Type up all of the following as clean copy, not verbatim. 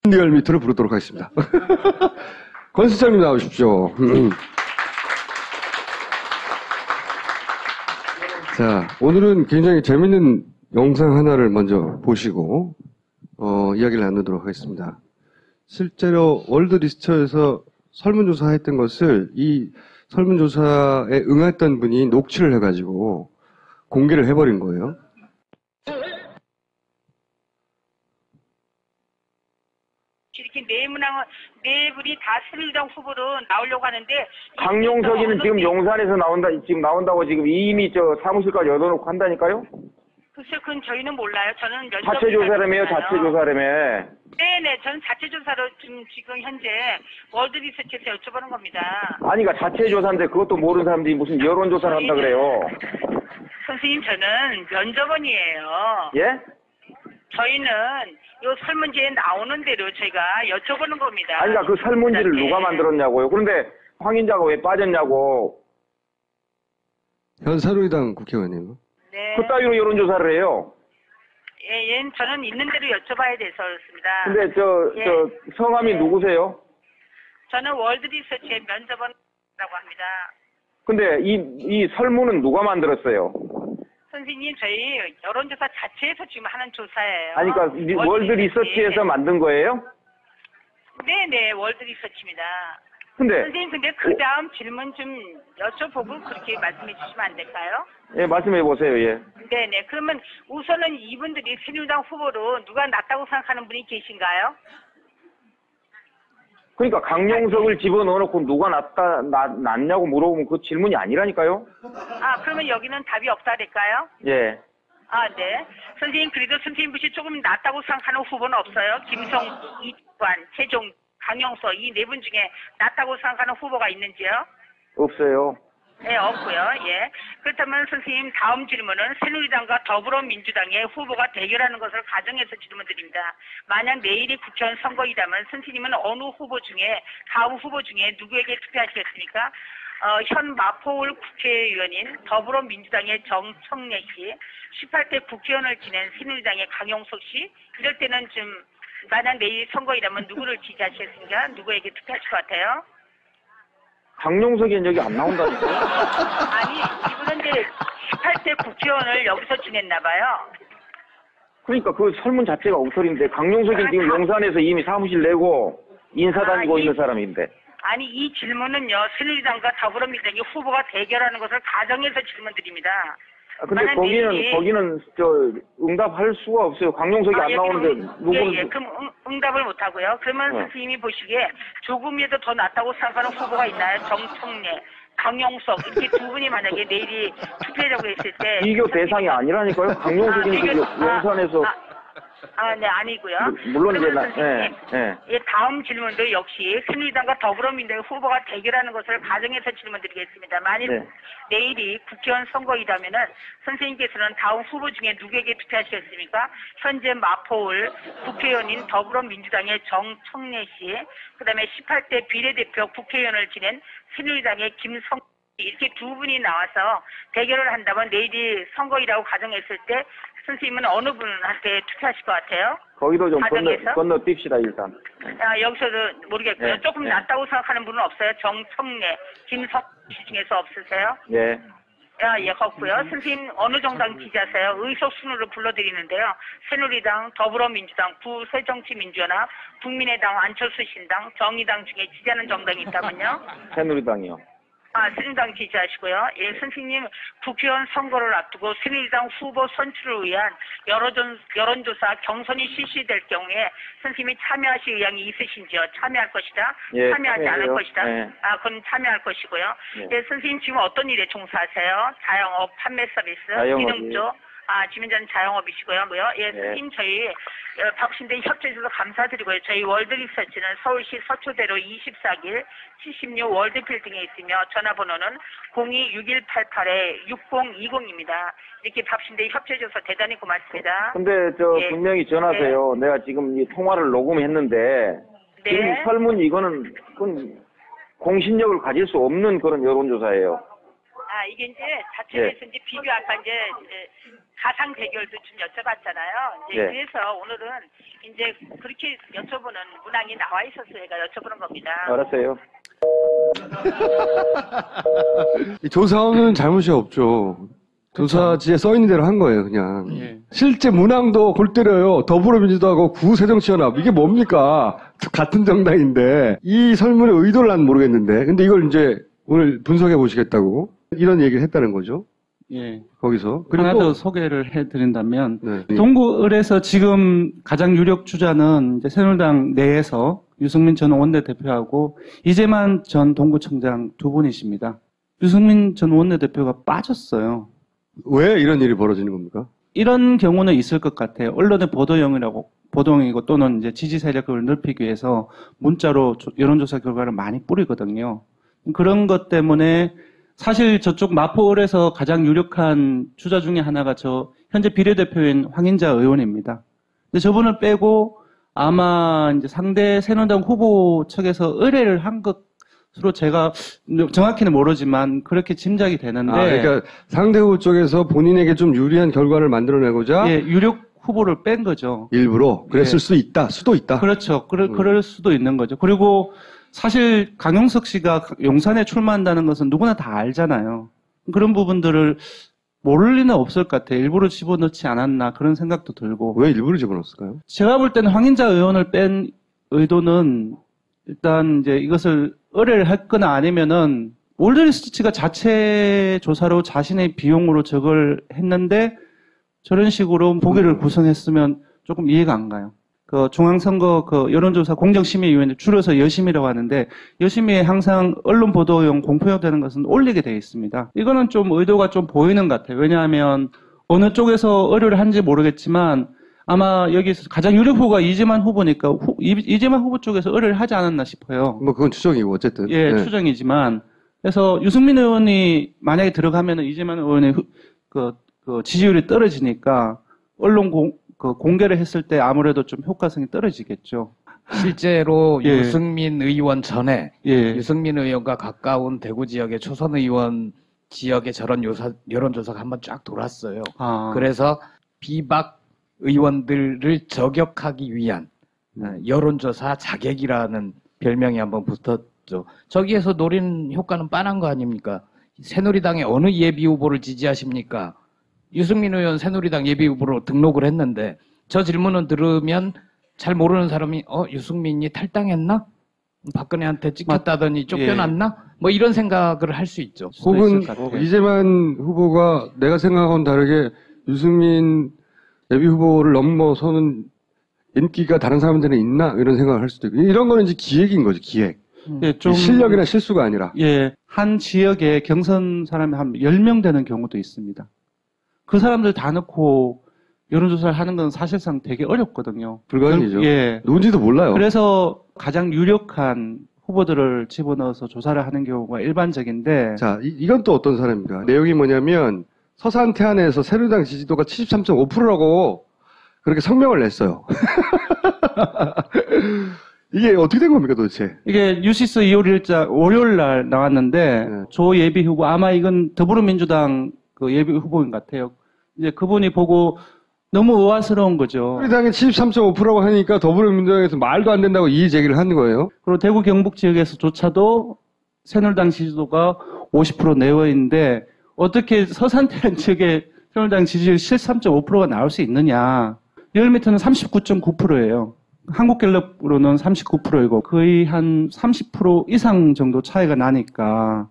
리얼 밑으로 부르도록 하겠습니다. 권 실장님 나오십시오. 자, 오늘은 굉장히 재밌는 영상 하나를 먼저 보시고 이야기를 나누도록 하겠습니다. 실제로 월드리서치에서 설문조사했던 것을 이 설문조사에 응했던 분이 녹취를 해가지고 공개를 해버린 거예요. 이렇게 네 분이 다 새누리당 후보로 나오려고 하는데 강용석이는 지금 용산에서 나온다고 지금 이미 사무실까지 열어놓고 한다니까요? 글쎄 그건 저희는 몰라요. 저는 자체 조사라며요, 자체 조사라며. 네네, 저는 자체 조사로 지금 현재 월드리서치에서 여쭤보는 겁니다. 아니, 그러니까 자체 조사인데 그것도 모르는 사람들이 무슨 여론조사를 한다 그래요. 선생님, 저는 면접원이에요. 예? 저희는 요 설문지에 나오는 대로 저희가 여쭤보는 겁니다. 아니, 그러니까 그 설문지를 누가 만들었냐고요. 그런데 황인자가 왜 빠졌냐고. 현 새누리당 국회의원님. 네. 그따위로 여론조사를 해요. 예, 저는 있는 대로 여쭤봐야 돼서 그렇습니다. 근데 성함이 누구세요? 저는 월드리서치의 면접원이라고 합니다. 근데 이 설문은 누가 만들었어요? 선생님, 저희 여론조사 자체에서 지금 하는 조사예요. 아니, 그러니까 월드리서치에서 만든 거예요? 네네, 월드리서치입니다. 근데 선생님, 근데 그 다음 질문 좀 여쭤보고 그렇게 말씀해 주시면 안 될까요? 예, 말씀해 보세요. 예. 네네. 그러면 우선은 이분들이 새누리당 후보로 누가 낫다고 생각하는 분이 계신가요? 그러니까 강용석을 집어넣어놓고 누가 낫냐고 물어보면 그 질문이 아니라니까요? 아, 그러면 여기는 답이 없다 될까요? 예. 아, 네. 선생님, 그래도 선생님 분이 조금 낫다고 생각하는 후보는 없어요? 김성, 이관, 최종, 강용석 이 네 분 중에 낫다고 생각하는 후보가 있는지요? 없어요. 네, 없고요. 예. 그렇다면 선생님 다음 질문은 새누리당과 더불어민주당의 후보가 대결하는 것을 가정해서 질문드립니다. 만약 내일이 국회의원 선거이라면 선생님은 어느 후보 중에 다음 후보 중에 누구에게 투표하시겠습니까? 현 마포울 국회의원인 더불어민주당의 정청래 씨, 18대 국회의원을 지낸 새누리당의 강용석 씨, 이럴 때는 좀 만약 내일 선거이라면 누구를 지지하시겠습니까? 누구에게 투표하실 것 같아요? 강용석이는 여기 안 나온다니까요? 아니, 이분은 이제 18대 국회의원을 여기서 지냈나 봐요. 그러니까 그 설문 자체가 엉터리인데 강용석이 지금 용산에서 이미 사무실 내고 인사 다니고 있는 사람인데. 아니, 이 질문은요, 새누리당과 더불어민주당이 후보가 대결하는 것을 가정해서 질문드립니다. 근데 거기는 응답할 수가 없어요. 강용석이 안 나오는데 누구는. 예, 그럼 응답을 못 하고요. 그러면 선생님이 보시기에 조금이라도 더 낫다고 생각하는 후보가 있나요? 정청래, 강용석 이렇게 두 분이 만약에 내일이 투표하려고 했을 때 비교 대상이 아니라니까요. 강용석이 용산에서. 네, 아니고요. 물론 이제 다음 질문도 역시 새누리당과 더불어민주당 후보가 대결하는 것을 가정해서 질문드리겠습니다. 만일 내일이 국회의원 선거이라면은 선생님께서는 다음 후보 중에 누구에게 투표하시겠습니까? 현재 마포울 국회의원인 더불어민주당의 정청래 씨, 그다음에 18대 비례대표 국회의원을 지낸 새누리당의 김성 이렇게 두 분이 나와서 대결을 한다면 내일이 선거이라고 가정했을 때 선생님은 어느 분한테 투표하실 것 같아요? 거기도 좀 건너뛰시다 일단. 여기서도 모르겠고요. 네, 조금 낫다고 생각하는 분은 없어요? 정청래, 김성 씨 중에서 없으세요? 예. 예, 없고요. 선생님 어느 정당 지지하세요? 의석순으로 불러드리는데요. 새누리당, 더불어민주당, 구새정치민주연합, 국민의당, 안철수 신당, 정의당 중에 지지하는 정당이 있다면요? 새누리당이요. 새누리당 지지하시고요. 예, 선생님 국회의원 선거를 앞두고 새누리당 후보 선출을 위한 여론조사 경선이 실시될 경우에 선생님이 참여하실 의향이 있으신지요? 참여할 것이다? 예, 참여하지 않을 것이다? 예. 그건 참여할 것이고요. 예. 예, 선생님 지금 어떤 일에 종사하세요? 자영업, 판매 서비스, 기능 쪽? 지금 전 자영업이시고요. 예, 선생님 저희 박신대 협조해주셔서 감사드리고요. 저희 월드리서치는 서울시 서초대로 24길 76 월드빌딩에 있으며 전화번호는 026188-6020입니다. 이렇게 박신대 협조해주셔서 대단히 고맙습니다. 근데 분명히 전하세요. 내가 지금 이 통화를 녹음했는데 지금 설문 이거는 그건 공신력을 가질 수 없는 그런 여론조사예요. 이게 이제 자체에서 이제 비교 아까 이제 가상 대결도 좀 여쭤봤잖아요. 이제 그래서 오늘은 이제 그렇게 여쭤보는 문항이 나와 있어서 제가 여쭤보는 겁니다. 알았어요. 이 조사원은 잘못이 없죠. 조사지에 써 있는 대로 한 거예요, 그냥. 예. 실제 문항도 골 때려요. 더불어민주당하고 구새정치연합. 이게 뭡니까? 같은 정당인데. 이 설문의 의도를 난 모르겠는데. 근데 이걸 이제 오늘 분석해 보시겠다고 이런 얘기를 했다는 거죠. 예. 거기서. 하나 그리고 더 소개를 해드린다면, 네. 동구을에서 지금 가장 유력 주자는 이제 새누리당 내에서 유승민 전 원내대표하고 이재만 전 동구청장 두 분이십니다. 유승민 전 원내대표가 빠졌어요. 왜 이런 일이 벌어지는 겁니까? 이런 경우는 있을 것 같아요. 언론의 보도용이고 또는 이제 지지 세력을 넓히기 위해서 문자로 여론조사 결과를 많이 뿌리거든요. 그런 것 때문에 사실 저쪽 마포을에서 가장 유력한 주자 중에 하나가 현재 비례대표인 황인자 의원입니다. 근데 저분을 빼고 아마 이제 상대 새누리당 후보 측에서 의뢰를 한 것으로 제가 정확히는 모르지만 그렇게 짐작이 되는데. 그러니까 상대 후보 쪽에서 본인에게 좀 유리한 결과를 만들어내고자. 예, 유력 후보를 뺀 거죠. 일부러 그랬을 수도 있다. 그렇죠. 그럴 수도 있는 거죠. 그리고 사실 강용석 씨가 용산에 출마한다는 것은 누구나 다 알잖아요. 그런 부분들을 모를 리는 없을 것 같아요. 일부러 집어넣지 않았나 그런 생각도 들고. 왜 일부러 집어넣었을까요? 제가 볼 때는 황인자 의원을 뺀 의도는 일단 이제 이것을 의뢰를 했거나 아니면은 올드리스트가 자체 조사로 자신의 비용으로 저걸 했는데 저런 식으로 보기를 구성했으면 조금 이해가 안 가요. 중앙선거 여론조사 공정심의위원회 줄여서 여심이라고 하는데 여심위에 항상 언론 보도용 공표용 되는 것은 올리게 되어 있습니다. 이거는 좀 의도가 좀 보이는 것 같아요. 왜냐하면 어느 쪽에서 의뢰를 한지 모르겠지만 아마 여기서 가장 유력 후보가 이재만 후보니까 이재만 후보 쪽에서 의뢰를 하지 않았나 싶어요. 뭐 그건 추정이고 어쨌든. 예, 네. 추정이지만 그래서 유승민 의원이 만약에 들어가면은 이재만 의원의 지지율이 떨어지니까 언론 공개를 했을 때 아무래도 좀 효과성이 떨어지겠죠. 실제로 예. 유승민 의원 전에 예. 유승민 의원과 가까운 대구 지역의 초선 의원 지역에 저런 여론조사가 한번 쫙 돌았어요. 그래서 비박 의원들을 저격하기 위한 여론조사 자객이라는 별명이 한번 붙었죠. 저기에서 노린 효과는 빤한 거 아닙니까? 새누리당의 어느 예비 후보를 지지하십니까? 유승민 의원 새누리당 예비후보로 등록을 했는데 저 질문을 들으면 잘 모르는 사람이 유승민이 탈당했나? 박근혜한테 찍혔다더니 쫓겨났나? 뭐 이런 생각을 할 수 있죠. 혹은 이재만 후보가 내가 생각하고는 다르게 유승민 예비후보를 넘어서는 인기가 다른 사람들은 있나? 이런 생각을 할 수도 있고 이런 거는 이제 기획인 거죠. 기획. 예, 좀 실력이나 실수가 아니라. 예, 한 지역에 경선 사람이 한 10명 되는 경우도 있습니다. 그 사람들 다 넣고 여론조사를 하는 건 사실상 되게 어렵거든요. 불가능이죠. 예. 누군지도 몰라요. 그래서 가장 유력한 후보들을 집어넣어서 조사를 하는 경우가 일반적인데. 자, 이건 또 어떤 사람입니까? 내용이 뭐냐면 서산 태안에서 새누리당 지지도가 73.5%라고 그렇게 성명을 냈어요. 이게 어떻게 된 겁니까 도대체? 이게 뉴시스 2월 1일 월요일 날 나왔는데 조 예비 후보 아마 이건 더불어민주당 예비 후보인 것 같아요. 이제 그분이 보고 너무 의아스러운 거죠. 새누리당이 73.5%라고 하니까 더불어민주당에서 말도 안 된다고 이의 제기를 하는 거예요. 그리고 대구 경북 지역에서조차도 새누리당 지지도가 50% 내외 있는데 어떻게 서산태안 지역에 새누리당 지지율 73.5%가 나올 수 있느냐. 리얼미터는 39.9%예요. 한국갤럽으로는 39%이고 거의 한 30% 이상 정도 차이가 나니까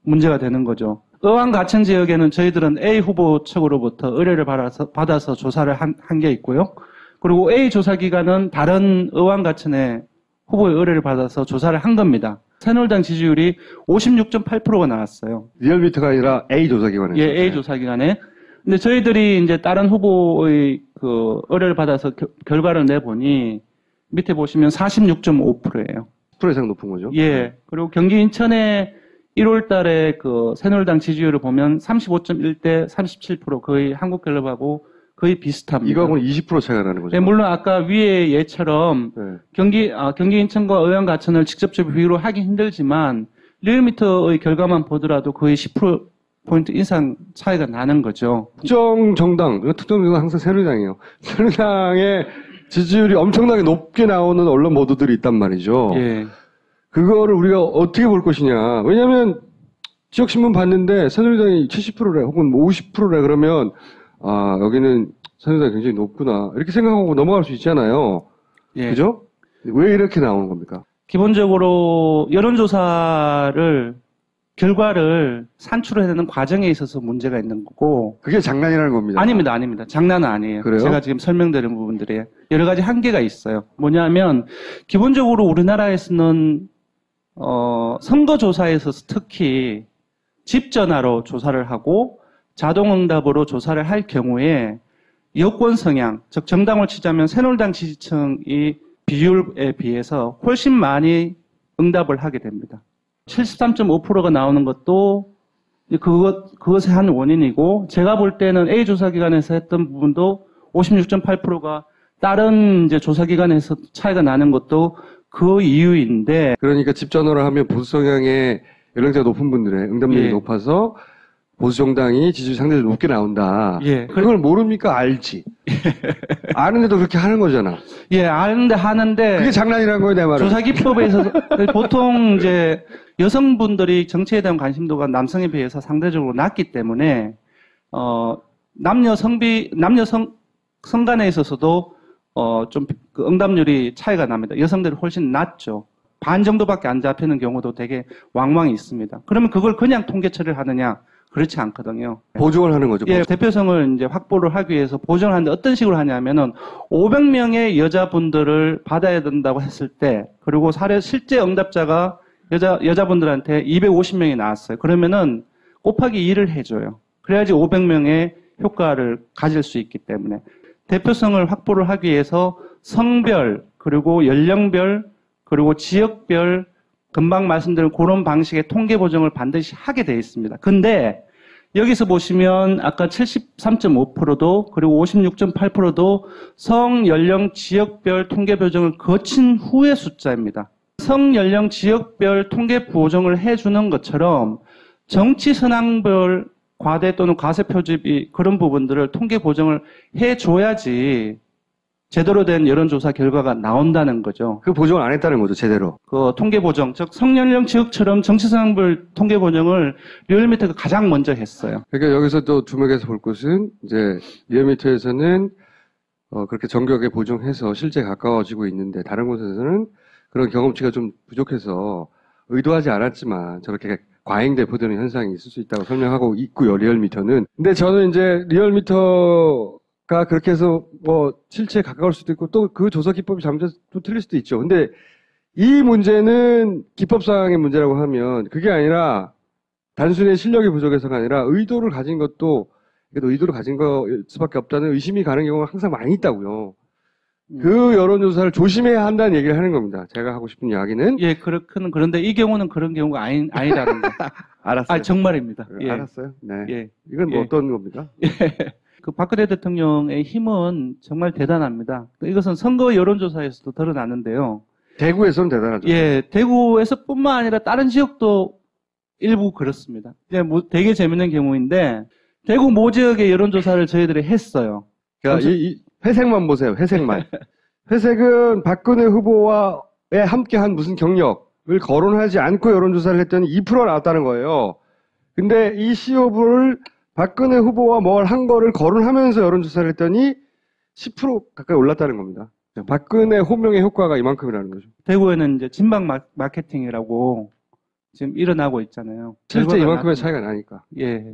문제가 되는 거죠. 의왕 가천 지역에는 저희들은 A 후보 측으로부터 의뢰를 받아서 조사를 한 게 있고요. 그리고 A 조사 기관은 다른 의왕 가천의 후보의 의뢰를 받아서 조사를 한 겁니다. 새누리당 지지율이 56.8%가 나왔어요. 리얼미터가 아니라 A 조사기관에서. 예, A 조사기관에. 근데 저희들이 이제 다른 후보의 의뢰를 받아서 결과를 내보니 밑에 보시면 46.5%예요. 10% 이상 높은 거죠. 예. 그리고 경기 인천의 1월 달에 새누리당 지지율을 보면 35.1대 37% 거의 한국갤럽하고 거의 비슷합니다. 이거하고는 20% 차이가 나는 거죠. 네, 물론 아까 위의 예처럼 경기 인천과 의왕 가천을 직접적으로 비교로 하기 힘들지만 리얼미터의 결과만 보더라도 거의 10% 포인트 이상 차이가 나는 거죠. 특정 정당 항상 새누리당이에요. 새누리당의 지지율이 엄청나게 높게 나오는 언론 보도들이 있단 말이죠. 예. 그거를 우리가 어떻게 볼 것이냐. 왜냐하면 지역신문 봤는데 새누리당이 70%래 혹은 50%래 그러면 아 여기는 새누리당이 굉장히 높구나 이렇게 생각하고 넘어갈 수 있잖아요. 예. 그죠? 왜 이렇게 나오는 겁니까? 기본적으로 여론조사를 결과를 산출해내는 과정에 있어서 문제가 있는 거고. 그게 장난이라는 겁니다. 아닙니다, 아닙니다. 장난은 아니에요. 그래요? 제가 지금 설명드린 부분들이 여러 가지 한계가 있어요. 뭐냐면 기본적으로 우리나라에서는 선거조사에서 특히 집 전화로 조사를 하고 자동응답으로 조사를 할 경우에 여권 성향, 즉 정당을 치자면 새누리당 지지층이 비율에 비해서 훨씬 많이 응답을 하게 됩니다. 73.5%가 나오는 것도 그것의 한 원인이고, 제가 볼 때는 A 조사기관에서 했던 부분도 56.8%가 다른 이제 조사기관에서 차이가 나는 것도 그 이유인데. 그러니까 집 전화를 하면 보수 성향의 연령대가 높은 분들의 응답률이 예. 높아서 보수 정당이 지지율이 상대적으로 높게 나온다. 예. 그걸 모릅니까? 알지. 아는데도 그렇게 하는 거잖아. 예, 아는데 하는데. 그게 장난이라는 거예요, 내 말은. 조사 기법에 있어서 보통 이제 여성분들이 정치에 대한 관심도가 남성에 비해서 상대적으로 낮기 때문에 남녀 성간에 있어서도 좀 그 응답률이 차이가 납니다. 여성들이 훨씬 낮죠. 반 정도밖에 안 잡히는 경우도 되게 왕왕이 있습니다. 그러면 그걸 그냥 통계 처리를 하느냐? 그렇지 않거든요. 보정을 하는 거죠. 예, 대표성을 이제 확보를 하기 위해서 보정을 하는데 어떤 식으로 하냐면은 500명의 여자분들을 받아야 된다고 했을 때, 그리고 실제 응답자가 여자분들한테 250명이 나왔어요. 그러면은 곱하기 2를 해줘요. 그래야지 500명의 효과를 가질 수 있기 때문에 대표성을 확보를 하기 위해서 성별, 그리고 연령별, 그리고 지역별, 금방 말씀드린 그런 방식의 통계 보정을 반드시 하게 되어 있습니다. 근데 여기서 보시면 아까 73.5%도 그리고 56.8%도 성, 연령, 지역별 통계 보정을 거친 후의 숫자입니다. 성, 연령, 지역별 통계 보정을 해주는 것처럼 정치 선항별 과대 또는 과세 표집이 그런 부분들을 통계 보정을 해줘야지 제대로 된 여론조사 결과가 나온다는 거죠. 그 보정을 안 했다는 거죠, 제대로. 그 통계 보정, 즉 성연령 지역처럼 정치선항별 통계 보정을 리얼미터가 가장 먼저 했어요. 그러니까 여기서 또 주목해서 볼 것은 이제 리얼미터에서는 그렇게 정교하게 보정해서 실제 가까워지고 있는데 다른 곳에서는 그런 경험치가 좀 부족해서 의도하지 않았지만 저렇게 과잉 대표되는 현상이 있을 수 있다고 설명하고 있고요, 리얼미터는. 근데 저는 이제 리얼미터가 그렇게 해서 실체에 가까울 수도 있고 또 그 조사 기법이 잘못해서 또 틀릴 수도 있죠. 근데 이 문제는 기법상의 문제라고 하면 그게 아니라 단순히 실력이 부족해서가 아니라 의도를 가진 것도 의도를 가진 걸 수밖에 없다는 의심이 가는 경우가 항상 많이 있다고요. 그 여론조사를 조심해야 한다는 얘기를 하는 겁니다. 제가 하고 싶은 이야기는. 예, 그런데 이 경우는 그런 경우가 아니라는 거. 알았어요. 아, 정말입니다. 예. 알았어요. 네. 예. 이건 뭐 예. 어떤 겁니까? 예. 그 박근혜 대통령의 힘은 정말 대단합니다. 이것은 선거 여론조사에서도 드러나는데요. 대구에서는 대단하죠. 예, 대구에서뿐만 아니라 다른 지역도 일부 그렇습니다. 이제 되게 재밌는 경우인데 대구 모 지역의 여론조사를 저희들이 했어요. 그러니까 이 회색만 보세요. 회색만. 회색은 박근혜 후보와에 함께한 무슨 경력을 거론하지 않고 여론조사를 했더니 2%가 나왔다는 거예요. 근데 이 시오브를 박근혜 후보와 뭘 한 거를 거론하면서 여론조사를 했더니 10% 가까이 올랐다는 겁니다. 박근혜 호명의 효과가 이만큼이라는 거죠. 대구에는 이제 진박 마케팅이라고 지금 일어나고 있잖아요. 실제 이만큼의 차이가 나니까. 예.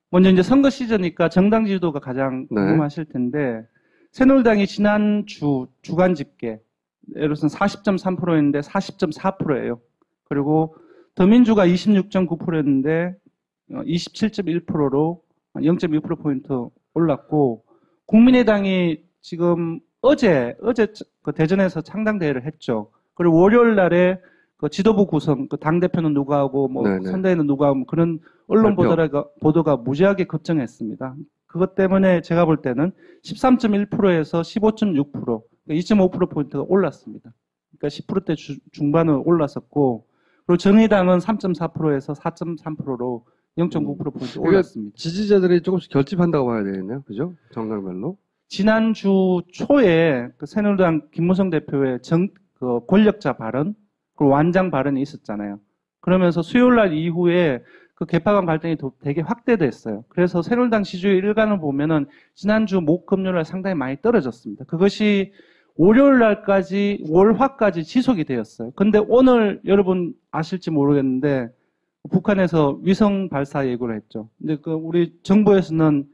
먼저 이제 선거 시즌이니까 정당 지지도가 가장 궁금하실 텐데, 새누리당이 지난 주간 집계, 예를 들어서 40.3%였는데 40.4%예요. 그리고 더민주가 26.9%였는데 27.1%로 0.2%포인트 올랐고, 국민의당이 지금 어제 그 대전에서 창당대회를 했죠. 그리고 월요일 날에 그 지도부 구성, 그 당대표는 누가 하고, 선대위는 누가 하고, 그런 언론 보도가 무지하게 급증했습니다. 그것 때문에 제가 볼 때는 13.1%에서 15.6%, 2.5%포인트가 올랐습니다. 그러니까 10%대 중반을 올랐었고, 그리고 정의당은 3.4%에서 4.3%로 0.9%포인트 올랐습니다. 지지자들이 조금씩 결집한다고 봐야 되겠네요. 그죠? 정당별로. 지난주 초에 그 새누리당 김무성 대표의 그 권력자 발언, 그리고 완장 발언이 있었잖아요. 그러면서 수요일 날 이후에 그 개파간 갈등이 되게 확대됐어요. 그래서 새누리당 지지율 일간을 보면은 지난주 목, 금요일 날 상당히 많이 떨어졌습니다. 그것이 월요일 날까지, 월화까지 지속이 되었어요. 근데 오늘 여러분 아실지 모르겠는데 북한에서 위성 발사 예고를 했죠. 근데 그 우리 정부에서는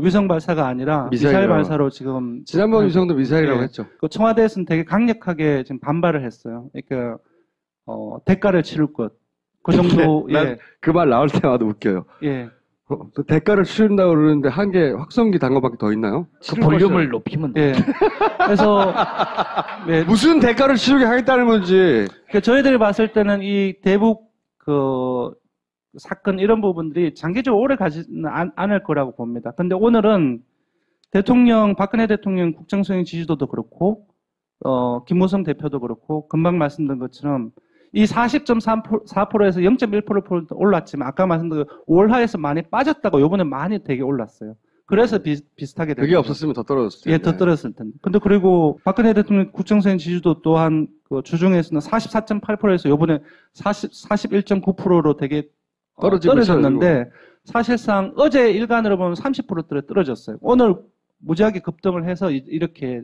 위성 발사가 아니라 미사일 발사로 지금 지난번 위성도 미사일이라고 했죠. 그 청와대에서는 되게 강력하게 지금 반발을 했어요. 그러니까 대가를 치를 것. 그 정도. 예. 그 말 나올 때마다 웃겨요. 예. 대가를 치른다고 그러는데 한 개 확성기 단 거밖에 더 있나요? 그 볼륨을 높이면 예. 그래서 예. 무슨 대가를 치르게 하겠다는 건지. 그러니까 저희들이 봤을 때는 이 대북 그 사건 이런 부분들이 장기적으로 오래 가지는 않을 거라고 봅니다. 근데 오늘은 박근혜 대통령 국정수행 지지도도 그렇고, 김무성 대표도 그렇고, 금방 말씀드린 것처럼 이 40.4%에서 0.1% 올랐지만 아까 말씀드린 월하에서 많이 빠졌다고 요번에 많이 되게 올랐어요. 그래서 비슷하게 그게 없었으면 더 떨어졌을 텐데. 예, 더 떨어졌을 텐데. 근데 그리고 박근혜 대통령 국정수행 지지도 또한 그 주중에서는 44.8%에서 요번에 41.9%로 되게 떨어졌는데 사실상 어제 일간으로 보면 30%대로 떨어졌어요. 오늘 무지하게 급등을 해서 이렇게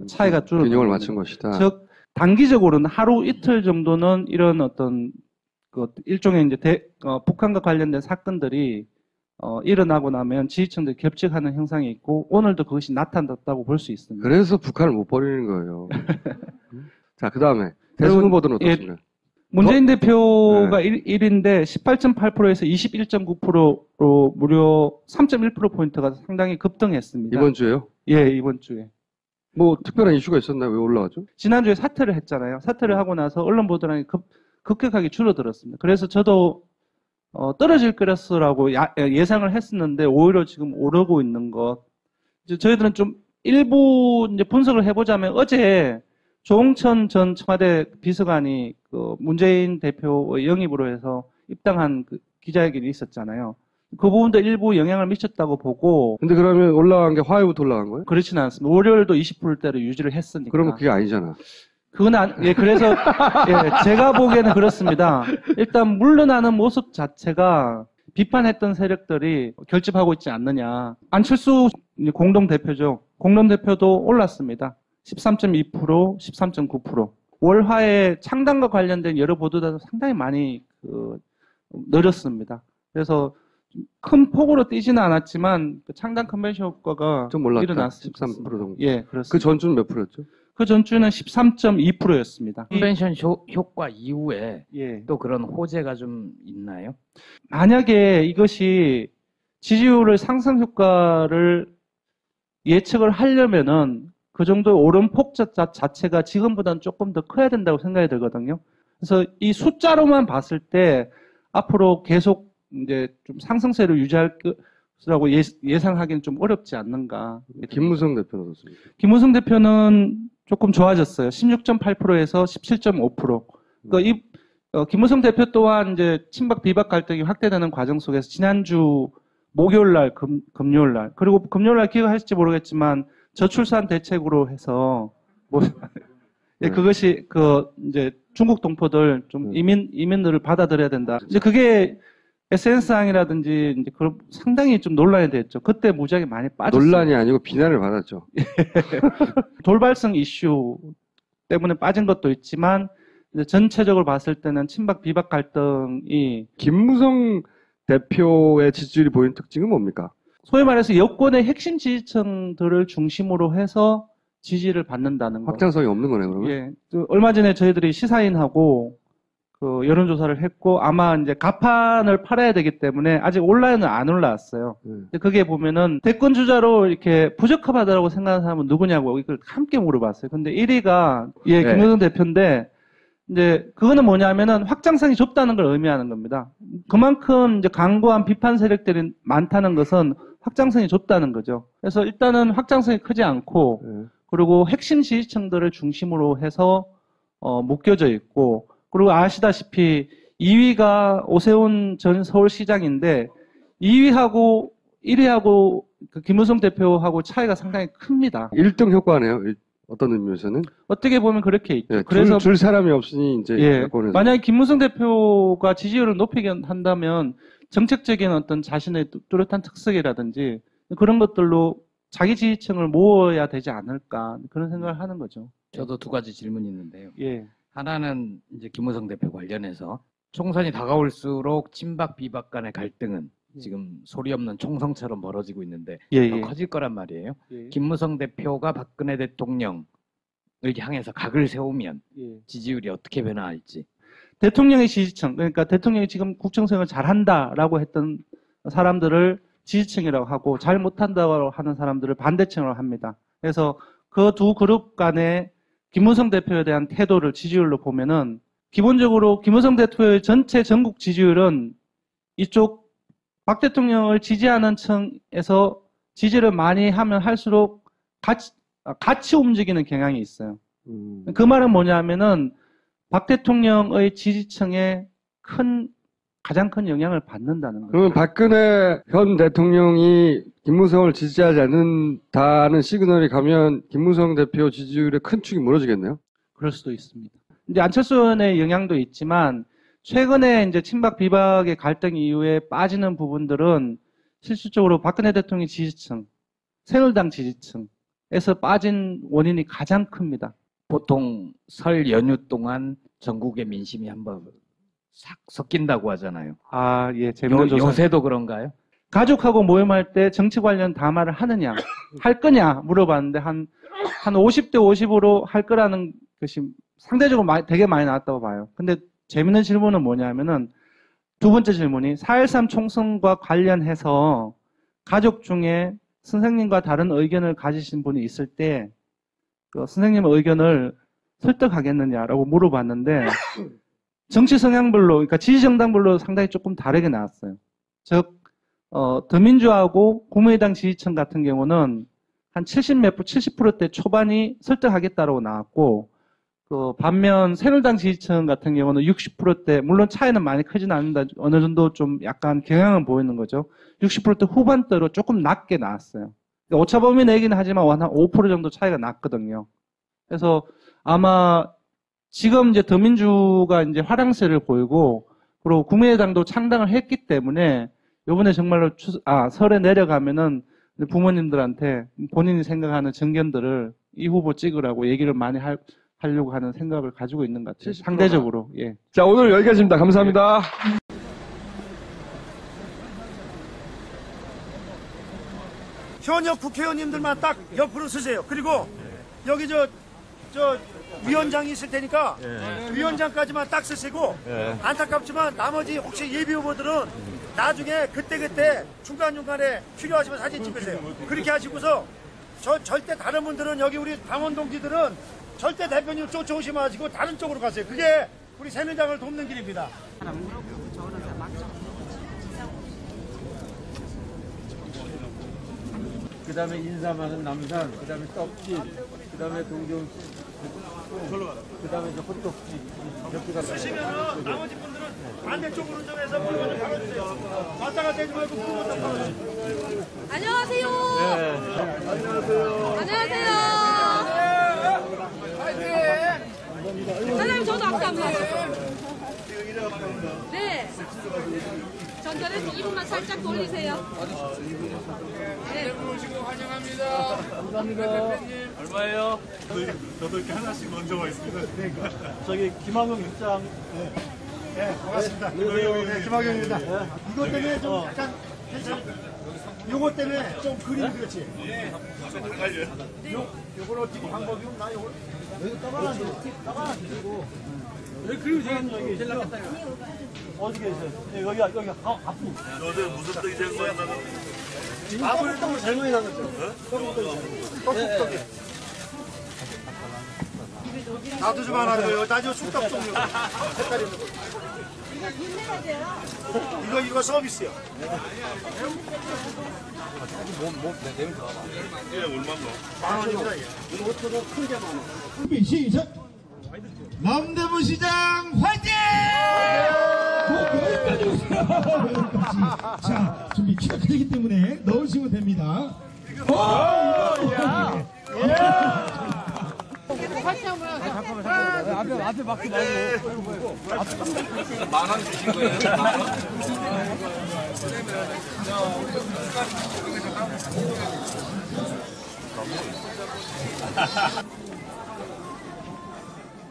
차이가 줄어들고 균형을 맞춘 것이다. 즉 단기적으로는 하루 이틀 정도는 이런 어떤 그 일종의 이제 북한과 관련된 사건들이 일어나고 나면 지지층들이 겹치하는 현상이 있고 오늘도 그것이 나타났다고 볼 수 있습니다. 그래서 북한을 못 버리는 거예요. 자, 그 다음에 대선 후보들은 어떻습니까? 문재인 대표가 1인데 18.8%에서 21.9%로 무려 3.1%포인트가 상당히 급등했습니다. 이번 주에요? 예, 이번 주에. 뭐 특별한 이슈가 있었나요? 왜 올라가죠? 지난주에 사퇴를 했잖아요. 사퇴를 하고 나서 언론 보도량이 급격하게 줄어들었습니다. 그래서 저도 떨어질 거라고 예상을 했었는데 오히려 지금 오르고 있는 것. 이제 저희들은 좀 일부 이제 분석을 해보자면 어제 조홍천 전 청와대 비서관이 그 문재인 대표의 영입으로 해서 입당한 그 기자회견이 있었잖아요. 그 부분도 일부 영향을 미쳤다고 보고. 근데 그러면 올라간 게 화요일부터 올라간 거예요? 그렇지는 않습니다. 월요일도 20%대로 유지를 했으니까. 그러면 그게 아니잖아. 그건 예, 그래서, 예, 제가 보기에는 그렇습니다. 일단 물러나는 모습 자체가 비판했던 세력들이 결집하고 있지 않느냐. 안철수 공동대표죠. 공동대표도 올랐습니다. 13.2%, 13.9%. 월화에 창당과 관련된 여러 보도들도 상당히 많이 늘었습니다. 그래서 큰 폭으로 뛰지는 않았지만 창당 컨벤션 효과가 좀 올랐다. 일어났습니다. 13% 정도. 예, 그렇습니다. 그 전주는 몇 프로였죠? 그 전주는 13.2%였습니다. 컨벤션 효과 이후에 예. 또 그런 호재가 좀 있나요? 만약에 이것이 지지율의 상승 효과를 예측을 하려면은 그 정도의 오름폭 자체가 지금보다는 조금 더 커야 된다고 생각이 들거든요. 그래서 이 숫자로만 봤을 때 앞으로 계속 이제 좀 상승세를 유지할 것이라고 예상하기는 좀 어렵지 않는가. 김무성 대표는 어떻습니까? 김무성 대표는 조금 좋아졌어요. 16.8%에서 17.5%. 그러니까 김무성 대표 또한 이제 친박 비박 갈등이 확대되는 과정 속에서 지난주 목요일 날, 금요일 날, 그리고 금요일 날 기억하실지 모르겠지만 저출산 대책으로 해서 예, 그것이 이제 중국 동포들 좀 이민들을 받아들여야 된다. 이제 그게 SNS상이라든지 이제 그런 상당히 좀 논란이 됐죠. 그때 무지하게 많이 빠졌어요. 논란이 아니고 비난을 받았죠. 돌발성 이슈 때문에 빠진 것도 있지만 이제 전체적으로 봤을 때는 친박 비박 갈등이 김무성 대표의 지지율이 보이는 특징은 뭡니까? 소위 말해서 여권의 핵심 지지층들을 중심으로 해서 지지를 받는다는 거. 확장성이 없는 거네요, 그러면? 예. 얼마 전에 저희들이 시사인하고 그 여론조사를 했고 아마 이제 가판을 팔아야 되기 때문에 아직 온라인은 안 올라왔어요. 그게 보면은 대권 주자로 이렇게 부적합하다고 생각하는 사람은 누구냐고 이걸 함께 물어봤어요. 근데 1위가 예, 김무성 대표인데 이제 그거는 뭐냐면은 확장성이 좁다는 걸 의미하는 겁니다. 그만큼 이제 강고한 비판 세력들이 많다는 것은 확장성이 좁다는 거죠. 그래서 일단은 확장성이 크지 않고 그리고 핵심 지지층들을 중심으로 해서 묶여져 있고 그리고 아시다시피 2위가 오세훈 전 서울시장인데 2위하고 1위하고 그 김무성 대표하고 차이가 상당히 큽니다. 1등 효과네요. 어떤 의미에서는? 어떻게 보면 그렇게 있죠. 예, 그래서 줄 사람이 없으니 이제 예, 여권에서. 만약에 김무성 대표가 지지율을 높이게 한다면 정책적인 어떤 자신의 뚜렷한 특색이라든지 그런 것들로 자기 지지층을 모아야 되지 않을까 그런 생각을 하는 거죠. 저도 두 가지 질문이 있는데요. 예. 하나는 이제 김무성 대표 관련해서 총선이 다가올수록 친박 비박 간의 갈등은 지금 소리 없는 총성처럼 벌어지고 있는데 더 커질 거란 말이에요. 김무성 대표가 박근혜 대통령을 향해서 각을 세우면 지지율이 어떻게 변화할지. 대통령의 지지층, 그러니까 대통령이 지금 국정수행을 잘한다라고 했던 사람들을 지지층이라고 하고 잘 못한다고 하는 사람들을 반대층으로 합니다. 그래서 그 두 그룹 간의 김무성 대표에 대한 태도를 지지율로 보면은 기본적으로 김무성 대표의 전체 전국 지지율은 이쪽 박 대통령을 지지하는 층에서 지지를 많이 하면 할수록 같이 움직이는 경향이 있어요. 그 말은 뭐냐면은 박 대통령의 지지층에 가장 큰 영향을 받는다는 거죠. 그러면 박근혜 현 대통령이 김무성을 지지하지 않는다는 시그널이 가면 김무성 대표 지지율의 큰 축이 무너지겠네요? 그럴 수도 있습니다. 이제 안철수 의원의 영향도 있지만 최근에 이제 친박 비박의 갈등 이후에 빠지는 부분들은 실질적으로 박근혜 대통령 지지층, 새누리당 지지층에서 빠진 원인이 가장 큽니다. 보통 설 연휴 동안 전국의 민심이 한번 싹 섞인다고 하잖아요. 아, 예, 재밌는 조사. 요새도 그런가요? 가족하고 모임할 때 정치 관련 담화를 하느냐, 할 거냐 물어봤는데 한 50대 50으로 할 거라는 것이 상대적으로 되게 많이 나왔다고 봐요. 근데 재밌는 질문은 뭐냐면은 두 번째 질문이 4.13 총선과 관련해서 가족 중에 선생님과 다른 의견을 가지신 분이 있을 때 그 선생님의 의견을 설득하겠느냐라고 물어봤는데 정치 성향별로, 그러니까 지지정당별로 상당히 조금 다르게 나왔어요. 즉, 더민주하고 국민의당 지지층 같은 경우는 한 70%대 초반이 설득하겠다라고 나왔고, 반면 새누리당 지지층 같은 경우는 60%대, 물론 차이는 많이 크진 않는다. 어느 정도 좀 약간 경향은 보이는 거죠. 60% 후반대로 조금 낮게 나왔어요. 오차범위 내기는 하지만 한 5% 정도 차이가 났거든요. 그래서 아마 지금 이제 더민주가 이제 화랑세를 보이고, 그리고 국민의당도 창당을 했기 때문에 이번에 정말로 설에 내려가면은 부모님들한테 본인이 생각하는 정견들을 이 후보 찍으라고 얘기를 많이 하려고 하는 생각을 가지고 있는 것 같아요. 상대적으로. 예. 자, 오늘 여기까지입니다. 감사합니다. 현역 국회의원님들만 딱 옆으로 서세요. 그리고 여기 저 위원장이 있을 테니까 위원장까지만 딱 서시고 안타깝지만 나머지 혹시 예비 후보들은 나중에 그때 중간중간에 필요하시면 사진 찍으세요. 그렇게 하시고서 절대 다른 분들은 여기 우리 당원 동지들은 절대 대표님 쫓아오지 마시고 다른 쪽으로 가세요. 그게 우리 새누리당을 돕는 길입니다. 그 다음에 인사많은 남산, 그 다음에 떡집, 그 다음에 동경시, 그 다음에 호떡집, 이렇게 가서. 쓰시면 나머지 분들은 반대쪽으로 좀 해서 물건을 팔아주세요. 왔다 갔다 하지 말고 물건을 팔아주세요. 안녕하세요. 네. 안녕하세요. 안녕하세요. 사장님, 저도 아까 네. 전달해서 2분만 살짝 돌리세요. 네. 오시고 환영합니다. 감사합니다. 얼마예요? 저도 이렇게 하나씩 먼저 와 있습니다. 그러니까 저기 김학용 입장. 네, 고맙습니다. 김학영입니다. 이것 때문에 좀 약간 요거 때문에 좀 그림 그렇지. 요걸 어떻게 방법이 없나 요걸? 여기 따가지고. 여기 그림이 되게 여기 어디 계세요? 여기 앞으로. 너들 무슨 떡이 된 거야? 아무래도 잘못이 나겠죠. 떡국떡이. 나도 좀 하나 줘요. 나 저 쑥떡 종류. 색깔 있는 거. 이거 서비스요. 만 원입니다. 이거. 시작! 남대문 시장 화이팅! 여기까지. 자, 준비 키가 크기 때문에 넣으시면 됩니다. 앞에 막지 말고. 만원 주신 거예요?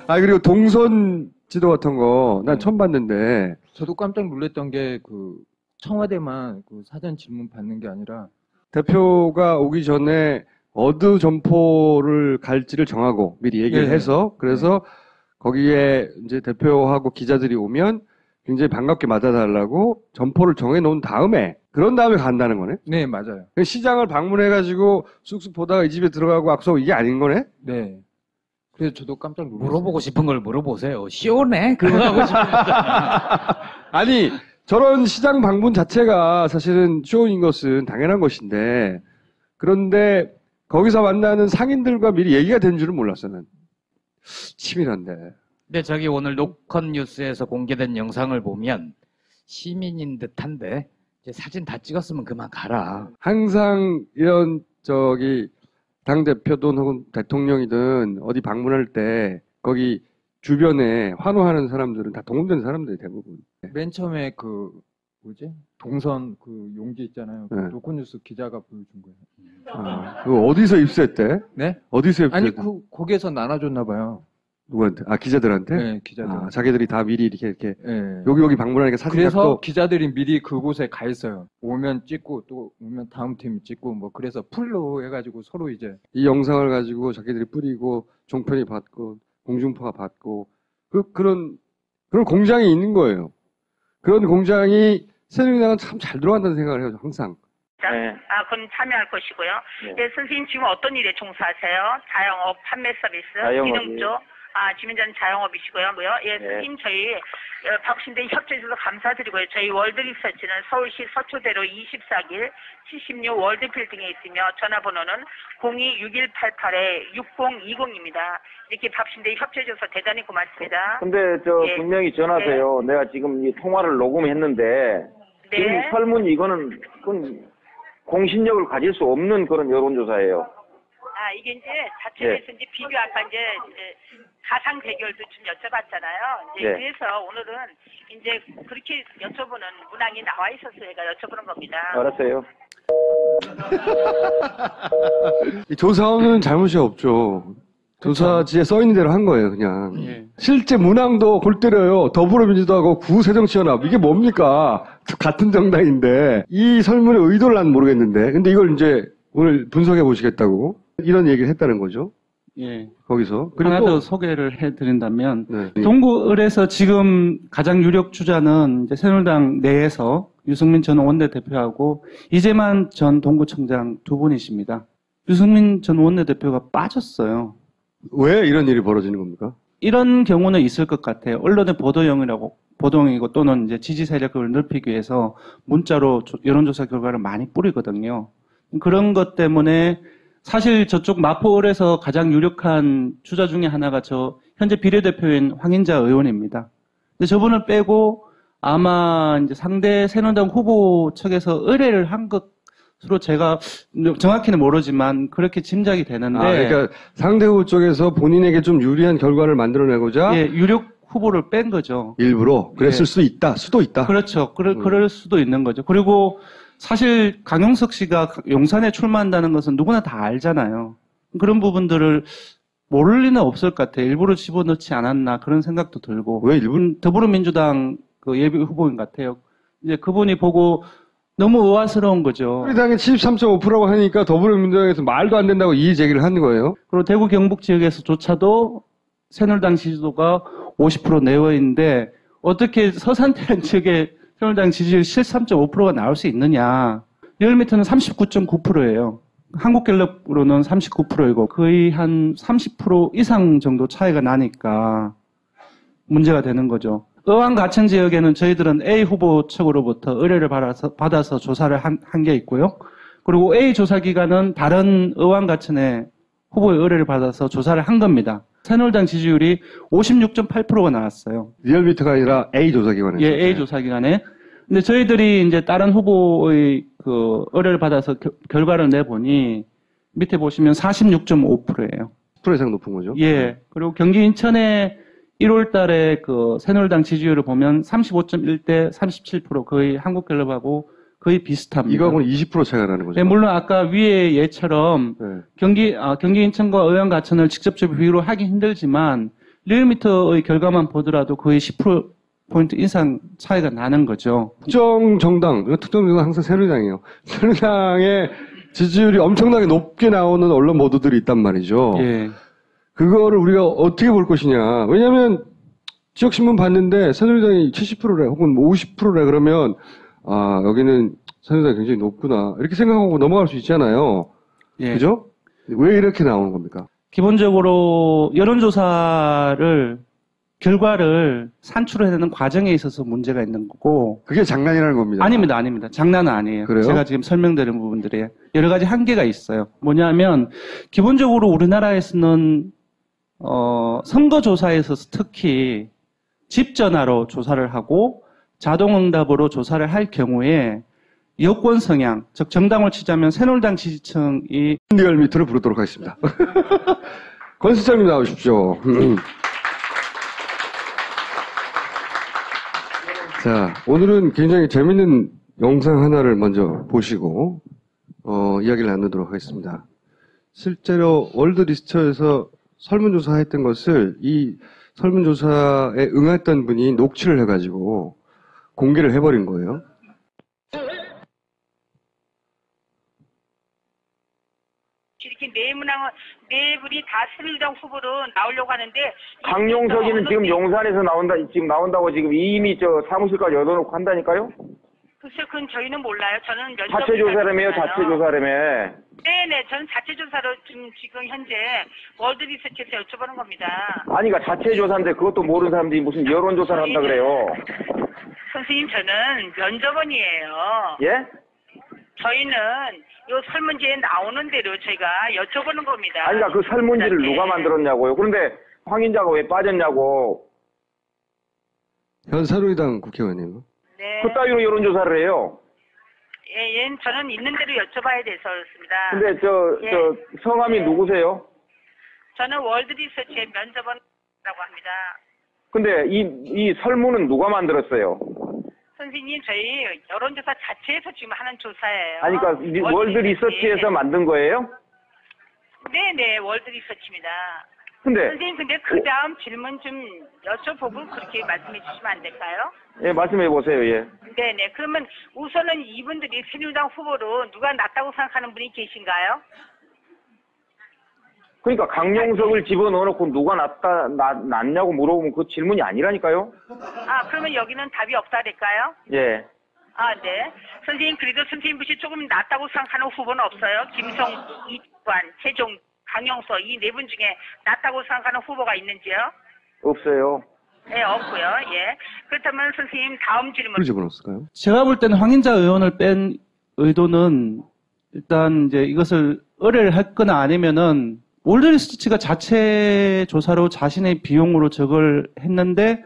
아, 그리고 동선 지도 같은 거 난 처음 봤는데. 저도 깜짝 놀랐던 게 그 청와대만 그 사전 질문 받는 게 아니라 대표가 오기 전에 어느 점포를 갈지를 정하고 미리 얘기를 해서 그래서 거기에 이제 대표하고 기자들이 오면 굉장히 반갑게 맞아달라고 점포를 정해놓은 다음에 그런 다음에 간다는 거네? 네, 맞아요. 시장을 방문해가지고 쑥쑥 보다가 이 집에 들어가고 악수하고 이게 아닌 거네? 네. 그래서 저도 깜짝 놀랐어요. 물어보고 싶은 걸 물어보세요. 쇼네? 그거 하고 싶습니다. 아니, 저런 시장 방문 자체가 사실은 쇼인 것은 당연한 것인데, 그런데 거기서 만나는 상인들과 미리 얘기가 된 줄은 몰랐어요. 난. 치밀한데. 근데 저기 오늘 노컷 뉴스에서 공개된 영상을 보면 시민인 듯한데 이제 사진 다 찍었으면 그만 가라. 항상 이런 당대표든 혹은 대통령이든 어디 방문할 때 거기 주변에 환호하는 사람들은 다 동원된 사람들이 대부분. 맨 처음에 그 동선 그 용지 있잖아요. 그 노컷뉴스 기자가 보여준 거예요. 아, 그거 어디서 입수했대? 네? 어디서 입수했대? 아니 거기에서 나눠줬나 봐요. 누구한테? 아, 기자들한테? 네, 기자들. 아, 자기들이 다 미리 이렇게 네. 여기 방문하니까 사진 그래서 갖고. 기자들이 미리 그곳에 가 있어요. 오면 찍고 또 오면 다음 팀 찍고 뭐 그래서 풀로 해가지고 서로 이제 이 영상을 가지고 자기들이 뿌리고 종편이 받고 공중파가 받고 그런 공장이 있는 거예요. 그런 공장이 새누리당은 참 잘 들어간다는 생각을 해요, 항상. 네. 아, 그건 참여할 것이고요. 네. 선생님 지금 어떤 일에 종사하세요? 자영업, 판매 서비스, 기능 쪽? 아, 지민자는 자영업이시고요. 예, 선생님 저희 박신대 협조해주셔서 감사드리고요. 저희 월드리서치는 서울시 서초대로 24길 76 월드빌딩에 있으며 전화번호는 026188-6020입니다. 이렇게 박신대 협조해줘서 대단히 고맙습니다. 근데 분명히 전하세요. 내가 지금 이 통화를 녹음했는데 지금 설문 이거는 그건 공신력을 가질 수 없는 그런 여론조사예요. 아, 이게 이제 자체에서 이제 비교 아까 이제 가상 대결도 좀 여쭤봤잖아요. 이제 그래서 오늘은 이제 그렇게 여쭤보는 문항이 나와 있어서 제가 여쭤보는 겁니다. 알았어요. 이 조사원은 잘못이 없죠. 조사지에 써 있는 대로 한 거예요, 그냥. 실제 문항도 골 때려요. 더불어민주당하고 구새정치연합. 이게 뭡니까? 같은 정당인데. 이 설문의 의도를 난 모르겠는데. 근데 이걸 이제 오늘 분석해 보시겠다고. 이런 얘기를 했다는 거죠. 예. 거기서. 하나 더 소개를 해드린다면, 동구을에서 지금 가장 유력 주자는 이제 새누리당 내에서 유승민 전 원내대표하고 이재만 전 동구청장 두 분이십니다. 유승민 전 원내대표가 빠졌어요. 왜 이런 일이 벌어지는 겁니까? 이런 경우는 있을 것 같아요. 언론의 보도용이고 또는 이제 지지 세력을 넓히기 위해서 문자로 여론조사 결과를 많이 뿌리거든요. 그런 것 때문에 사실 저쪽 마포을에서 가장 유력한 주자 중에 하나가 현재 비례대표인 황인자 의원입니다. 근데 저분을 빼고 아마 이제 상대 새누리당 후보 측에서 의뢰를 한 것으로 제가 정확히는 모르지만 그렇게 짐작이 되는데. 아, 그러니까 상대 후보 쪽에서 본인에게 좀 유리한 결과를 만들어내고자. 예, 유력 후보를 뺀 거죠. 일부러 그랬을 수도 있다. 그렇죠. 그럴 수도 있는 거죠. 그리고 사실 강용석 씨가 용산에 출마한다는 것은 누구나 다 알잖아요. 그런 부분들을 모를 리는 없을 것 같아요. 일부러 집어넣지 않았나 그런 생각도 들고. 왜 일부? 더불어민주당 그 예비 후보인 것 같아요. 이제 그분이 보고 너무 의아스러운 거죠. 새누리당이 73.5%라고 하니까 더불어민주당에서 말도 안 된다고 이의 제기를 하는 거예요. 그리고 대구 경북 지역에서조차도 새누리당 지지도가 50% 내외인데 어떻게 서산태현 측에 새누리당 지지율 13.5%가 나올 수 있느냐. 리얼미터는 39.9%예요. 한국갤럽으로는 39%이고 거의 한 30% 이상 정도 차이가 나니까 문제가 되는 거죠. 의왕 가천 지역에는 저희들은 A 후보 측으로부터 의뢰를 받아서 조사를 한 게 있고요. 그리고 A 조사 기관은 다른 의왕 가천의 후보의 의뢰를 받아서 조사를 한 겁니다. 새누리당 지지율이 56.8%가 나왔어요. 리얼미터가 아니라 A 조사기관에. 예, A 조사기관에. 근데 저희들이 이제 다른 후보의 그 의뢰를 받아서 결과를 내보니 밑에 보시면 46.5%예요. 10% 이상 높은 거죠? 예. 그리고 경기 인천의 1월 달에 그 새누리당 지지율을 보면 35.1대 37% 거의 한국갤럽하고 거의 비슷합니다. 이거하고는 20% 차이가 나는 거죠? 네, 물론 아까 위에 예처럼 네. 경기 인천과 의원 가천을 직접적으로 비교로 하기 힘들지만 리얼미터의 결과만 보더라도 거의 10%포인트 이상 차이가 나는 거죠. 특정 정당 항상 새누리당이에요. 새누리당의 지지율이 엄청나게 높게 나오는 언론 보도들이 있단 말이죠. 예. 그거를 우리가 어떻게 볼 것이냐. 왜냐하면 지역신문 봤는데 새누리당이 70%래 혹은 50%래 그러면 아 여기는 새누리당이 굉장히 높구나 이렇게 생각하고 넘어갈 수 있잖아요. 예. 그죠? 왜 이렇게 나오는 겁니까? 기본적으로 여론조사를 결과를 산출해내는 과정에 있어서 문제가 있는 거고 그게 장난이라는 겁니다. 아닙니다. 장난은 아니에요. 그래요? 제가 지금 설명드린 부분들이 여러 가지 한계가 있어요. 뭐냐면 기본적으로 우리나라에서는 선거조사에서 특히 집전화로 조사를 하고 자동응답으로 조사를 할 경우에 여권 성향, 즉 정당을 치자면 새누리당 지지층이 리얼미터를 부르도록 하겠습니다. 권 실장님 나오십시오. 자, 오늘은 굉장히 재밌는 영상 하나를 먼저 보시고 이야기를 나누도록 하겠습니다. 실제로 월드리서치에서 설문조사했던 것을 이 설문조사에 응했던 분이 녹취를 해가지고 공개를 해버린 거예요. 이렇게 네 분이 다 새누리당 후보로 나오려고 하는데 강용석이는 지금 용산에서 나온다고 지금 이미 저 사무실까지 열어놓고 한다니까요? 글쎄 그건 저희는 몰라요. 저는 면접 자체 조사라며요, 자체 조사라며. 네네, 저는 자체 조사로 지금 현재 월드리서치에서 여쭤보는 겁니다. 아니, 그러니까 자체 조사인데 그것도 모르는 사람들이 무슨 여론 조사를 한다 그래요. 선생님, 저는 면접원이에요. 예? 저희는 요 설문지에 나오는 대로 저희가 여쭤보는 겁니다. 아니, 그러니까 그 설문지를 누가 만들었냐고요. 그런데 황인자가 왜 빠졌냐고. 현 새누리당 국회의원님. 네. 그따위로 여론조사를 해요. 예, 저는 있는 대로 여쭤봐야 돼서 그렇습니다. 근데 저 성함이 누구세요? 저는 월드리서치의 면접원이라고 합니다. 근데 이 설문은 누가 만들었어요? 선생님, 저희 여론조사 자체에서 지금 하는 조사예요. 아니, 그러니까 월드리서치에서 만든 거예요? 네네, 월드리서치입니다. 근데 선생님, 근데 그 다음 질문 좀 여쭤보고 그렇게 말씀해 주시면 안 될까요? 예, 말씀해 보세요. 예. 네네. 그러면 우선은 이분들이 새누리당 후보로 누가 낫다고 생각하는 분이 계신가요? 그러니까 강용석을 집어넣어놓고 누가 낫냐고 물어보면 그 질문이 아니라니까요? 아, 그러면 여기는 답이 없다 될까요? 예. 아, 네. 선생님, 그래도 선생님 분이 조금 낫다고 생각하는 후보는 없어요? 김성, 이관, 최종, 강용석 이 네 분 중에 낫다고 생각하는 후보가 있는지요? 없어요. 네, 없고요. 예. 그렇다면 선생님 다음 질문. 집어넣었을까요? 제가 볼 때는 황인자 의원을 뺀 의도는 일단 이제 이것을 의뢰를 했거나 아니면은 월드리서치가 자체 조사로 자신의 비용으로 저걸 했는데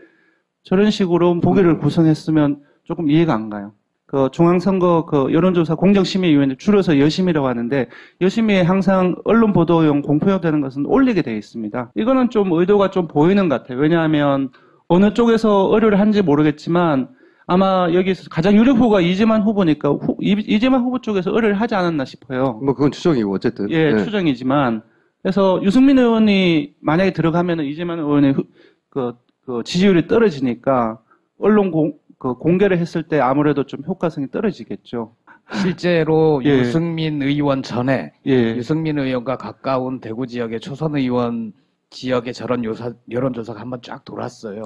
저런 식으로 보기를 구성했으면 조금 이해가 안 가요. 그 중앙선거 그 여론조사 공정심의위원회 줄여서 여심이라고 하는데 여심위에 항상 언론 보도용 공표용 되는 것은 올리게 되어 있습니다. 이거는 좀 의도가 좀 보이는 것 같아요. 왜냐하면 어느 쪽에서 의뢰를 한지 모르겠지만 아마 여기서 가장 유력 후보가 이재만 후보니까 이재만 후보 쪽에서 의뢰를 하지 않았나 싶어요. 뭐 그건 추정이고 어쨌든. 예, 네. 추정이지만 그래서 유승민 의원이 만약에 들어가면은 이재만 의원의 그 지지율이 떨어지니까 언론 공개를 했을 때 아무래도 좀 효과성이 떨어지겠죠. 실제로 예. 유승민 의원 전에 예. 유승민 의원과 가까운 대구 지역의 초선 의원 지역의 저런 여론조사가 한번 쫙 돌았어요.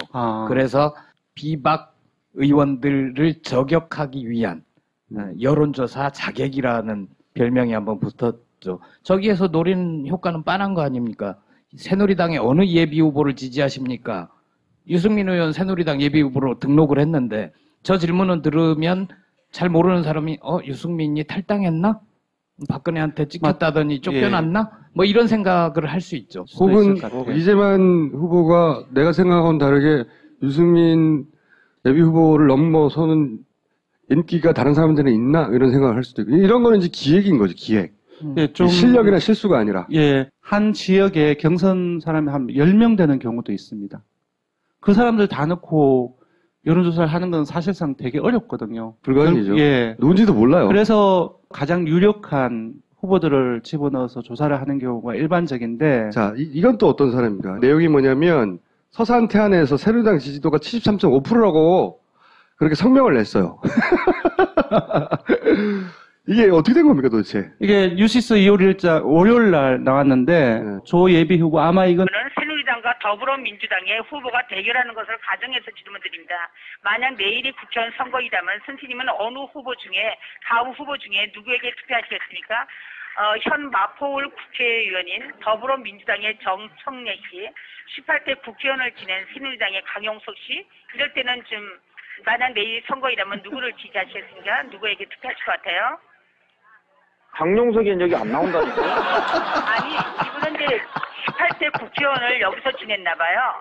그래서 비박 의원들을 저격하기 위한 여론조사 자객이라는 별명이 한번 붙었죠. 저기에서 노린 효과는 빤한 거 아닙니까? 새누리당의 어느 예비후보를 지지하십니까? 유승민 의원 새누리당 예비후보로 등록을 했는데 저 질문을 들으면 잘 모르는 사람이 유승민이 탈당했나? 박근혜한테 찍혔다더니 쫓겨났나? 뭐 이런 생각을 할 수 있죠. 혹은 이재만 후보가 내가 생각하고는 다르게 유승민 예비후보를 넘어서는 인기가 다른 사람들은 있나 이런 생각을 할 수도 있고 이런 거는 이제 기획인 거죠. 기획. 예, 좀 실력이나 실수가 아니라. 예, 한 지역에 경선 사람이 한 10명 되는 경우도 있습니다. 그 사람들 다 넣고 여론조사를 하는 건 사실상 되게 어렵거든요. 불가능이죠. 예. 누군지도 몰라요. 그래서 가장 유력한 후보들을 집어넣어서 조사를 하는 경우가 일반적인데. 자, 이건 또 어떤 사람입니까? 내용이 뭐냐면 서산 태안에서 새누리당 지지도가 73.5%라고 그렇게 성명을 냈어요. 이게 어떻게 된 겁니까 도대체? 이게 뉴시스 2월 1일 월요일 날 나왔는데 조 예비 후보 아마 이건 새누리당과 더불어민주당의 후보가 대결하는 것을 가정해서 질문드립니다. 만약 내일이 국회의원 선거이라면 선생님은 어느 후보 중에 다음 후보 중에 누구에게 투표하시겠습니까? 현 마포울 국회의원인 더불어민주당의 정청래 씨, 18대 국회의원을 지낸 새누리당의 강용석 씨, 이럴 때는 좀 만약 내일 선거이라면 누구를 지지하시겠습니까? 누구에게 투표하실 것 같아요? 강용석이는 여기 안 나온다니까요. 아니, 이분은 이제 18대 국회의원을 여기서 지냈나 봐요.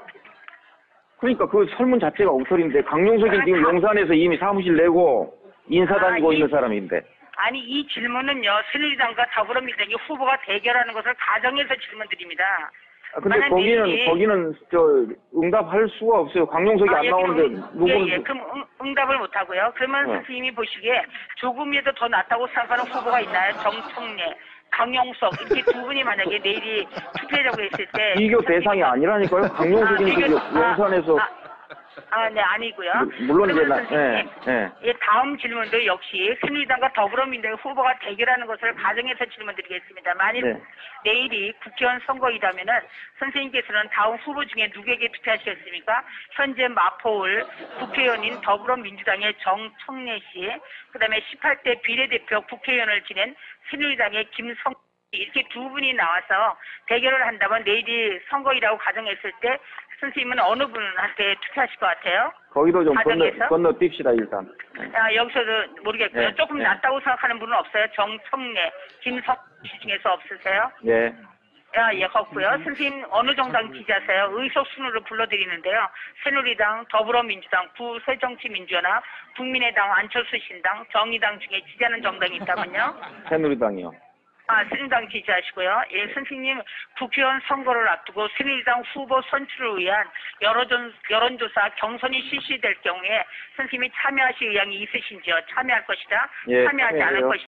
그러니까 그 설문 자체가 엉터리인데 강용석이 지금 용산에서 이미 사무실 내고 인사 다니고 있는 사람인데. 아니, 이 질문은요, 새누리당과 더불어민주당이 후보가 대결하는 것을 가정해서 질문드립니다. 근데 거기는 응답할 수가 없어요. 강용석이 안 나오는데 누구는. 예, 그럼 응답을 못 하고요. 그러면 선생님이 보시기에 조금이라도 더 낫다고 생각하는 후보가 있나요? 정청래, 강용석 이렇게 두 분이 만약에 내일이 투표라고 했을 때 비교 대상이 아니라니까요. 강용석이 용산에서. 네, 아니고요. 물론 이제 다음 질문도 역시 새누리당과 더불어민주당 후보가 대결하는 것을 가정해서 질문드리겠습니다. 만일 내일이 국회의원 선거이라면은 선생님께서는 다음 후보 중에 누구에게 투표하시겠습니까? 현재 마포울 국회의원인 더불어민주당의 정청래 씨, 그다음에 18대 비례대표 국회의원을 지낸 새누리당의 김성 이렇게 두 분이 나와서 대결을 한다면 내일이 선거이라고 가정했을 때 선생님은 어느 분한테 투표하실 것 같아요? 거기도 좀 건너뛰읍시다 일단. 여기서도 모르겠고요. 조금 낫다고 생각하는 분은 없어요? 정청래, 김성 씨 중에서 없으세요? 네. 예, 없고요. 선생님 어느 정당 지지하세요? 의석 순으로 불러드리는데요. 새누리당, 더불어민주당, 구새정치민주연합, 국민의당, 안철수 신당, 정의당 중에 지지하는 정당이 있다면요? 새누리당이요. 새누리당 지지하시고요. 예, 선생님 국회의원 선거를 앞두고 새누리당 후보 선출을 위한 여론조사 경선이 실시될 경우에 선생님이 참여하실 의향이 있으신지요? 참여할 것이다? 참여하지 않을 것이다?